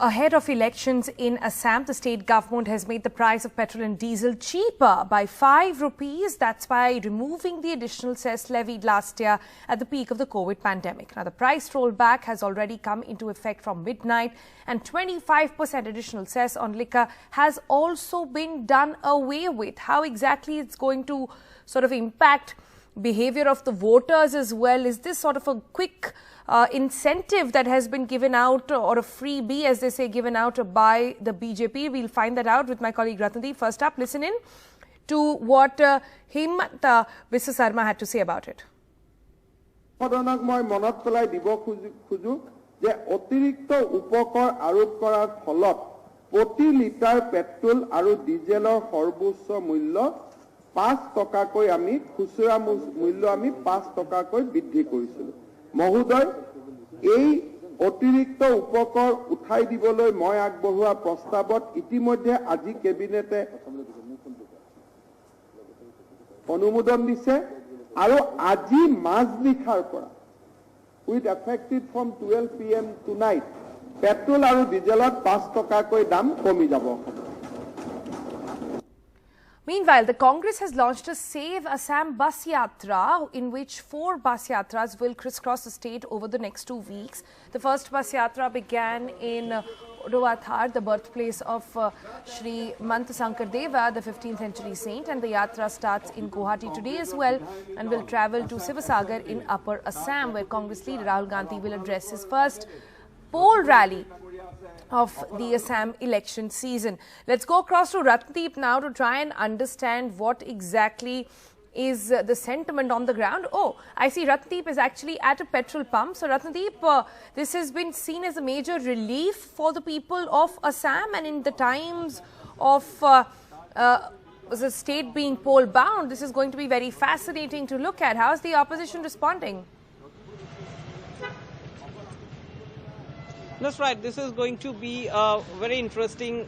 Ahead of elections in Assam, the state government has made the price of petrol and diesel cheaper by 5 rupees. That's by removing the additional cess levied last year at the peak of the COVID pandemic. Now, the price rollback has already come into effect from midnight, and 25% additional cess on liquor has also been done away with. How exactly it's going to sort of impact behavior of the voters as well? Is this sort of a quick incentive that has been given out, or a freebie, as they say, given out by the BJP? We'll find that out with my colleague Ratnadeep. First up, listen in to what Hemant Biswa Sarma had to say about it. অতিরিক্ত উপকৰ আৰোপ কৰাৰ ফলত প্ৰতি litre petrol আৰু ডিজেলৰ সৰ্বোচ্চ মূল্য 5 টকাকৈ আমি খুচুৰা মূল্য আমি 5 টকাকৈ বৃদ্ধি কৰিছিল। মহোদয়, এই অতিৰিক্ত উপকৰ উঠাই দিবলৈ মই আগবঢ়োৱা প্ৰস্তাৱত ইতিমধ্যে আজি কেবিনেটে অনুমোদন দিছে আৰু আজি মাজনিশাৰ পৰা with effective from 12 PM tonight, petrol and diesel 5 টকাকৈ দাম কমি যাব। Meanwhile, the Congress has launched a Save Assam bus yatra, in which 4 bus yatras will crisscross the state over the next 2 weeks. The first bus yatra began in Roathar, the birthplace of Shri Mant Sankardeva, the 15th century saint, and the yatra starts in Guwahati today as well and will travel to Sivasagar in Upper Assam, where Congress leader Rahul Gandhi will address his first poll rally of the Assam election season. Let's go across to Ratnadeep now to try and understand what exactly is the sentiment on the ground. Oh, I see Ratnadeep is actually at a petrol pump. So Ratnadeep, this has been seen as a major relief for the people of Assam, and in the times of the state being poll bound, this is going to be very fascinating to look at. How is the opposition responding? That's right. This is going to be very interesting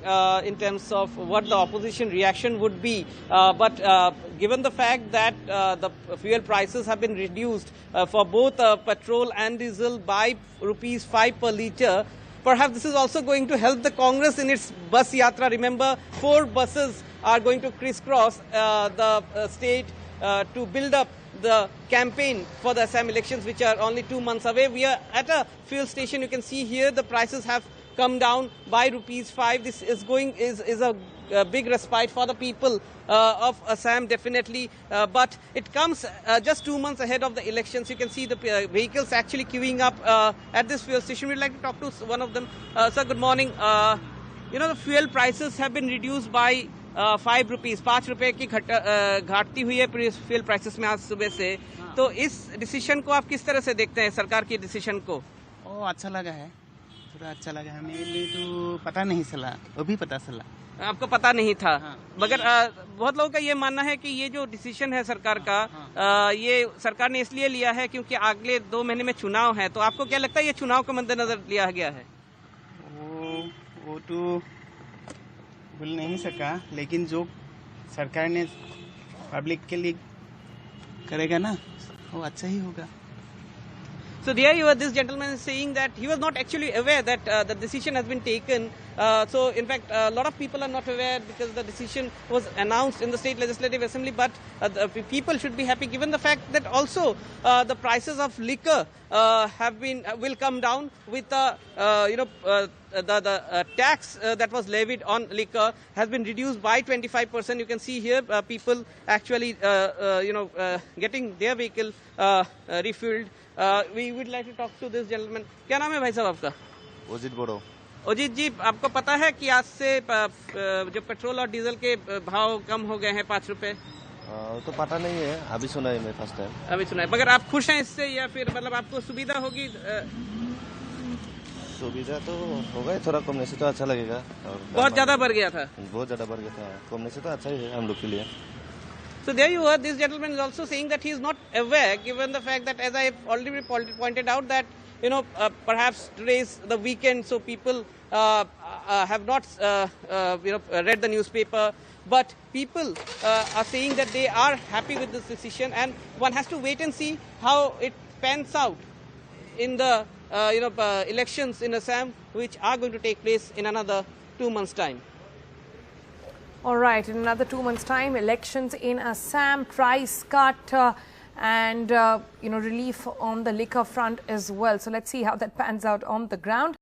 in terms of what the opposition reaction would be. But given the fact that the fuel prices have been reduced for both petrol and diesel by rupees 5 per litre, perhaps this is also going to help the Congress in its bus yatra. Remember, 4 buses are going to crisscross the state to build up the campaign for the Assam elections, which are only 2 months away. We are at a fuel station. You can see here the prices have come down by rupees 5. This is a big respite for the people of Assam, definitely. But it comes just 2 months ahead of the elections. You can see the vehicles actually queuing up at this fuel station. We'd like to talk to one of them. Sir, good morning. You know, the fuel prices have been reduced by 5 rupees, 5 रुपए की घाटती हुई है fuel prices में आज सुबह से। तो इस डिसीजन को आप किस तरह से देखते हैं, सरकार की डिसीजन को? अच्छा लगा है, थोड़ा अच्छा लगा है। मेरे लिए तो पता नहीं चला, अभी पता चला। आपको पता नहीं था? हाँ। मगर बहुत लोगों का ये मानना है कि ये जो डिसीजन है सरकार का, ये सरकार ने इसलिए लिया है क्योंकि अगले 2 महीने में चुनाव है। तो आपको क्या लगता है ये चुनाव को मद्देनजर लिया गया है? वो तो बोल नहीं सका, लेकिन जो सरकार ने पब्लिक के लिए करेगा ना, वो अच्छा ही होगा। So there you are, this gentleman is saying that he was not actually aware that the decision has been taken. So in fact, a lot of people are not aware because the decision was announced in the State Legislative Assembly. But the people should be happy given the fact that also the prices of liquor will come down with the tax that was levied on liquor has been reduced by 25%. You can see here people actually getting their vehicle refueled. We would like to talk to this gentleman. क्या नाम है भाई साहब आपका? अजीत बोरो। अजीत जी, आपको पता है कि आज से जो पेट्रोल और डीजल के भाव कम हो गए हैं 5 रुपए? तो पता नहीं है, अभी सुना है मैं फर्स्ट टाइम। अभी सुना है। मगर आप खुश हैं इससे, या फिर मतलब आपको सुविधा होगी? सुविधा तो होगा, थोड़ा कमने से तो अच्छा लगेगा। बहुत ज्यादा बढ़ गया था? बहुत ज्यादा बढ़ गया था, कमने से तो अच्छा ही है हम लोग के लिए। So there you are. This gentleman is also saying that he is not aware, given the fact that, as I have already pointed out, that perhaps today is the weekend, so people have not read the newspaper. But people are saying that they are happy with this decision, and one has to wait and see how it pans out in the elections in Assam, which are going to take place in another 2 months' time. All right, in another 2 months' time, elections in Assam, price cut and relief on the liquor front as well. So let's see how that pans out on the ground.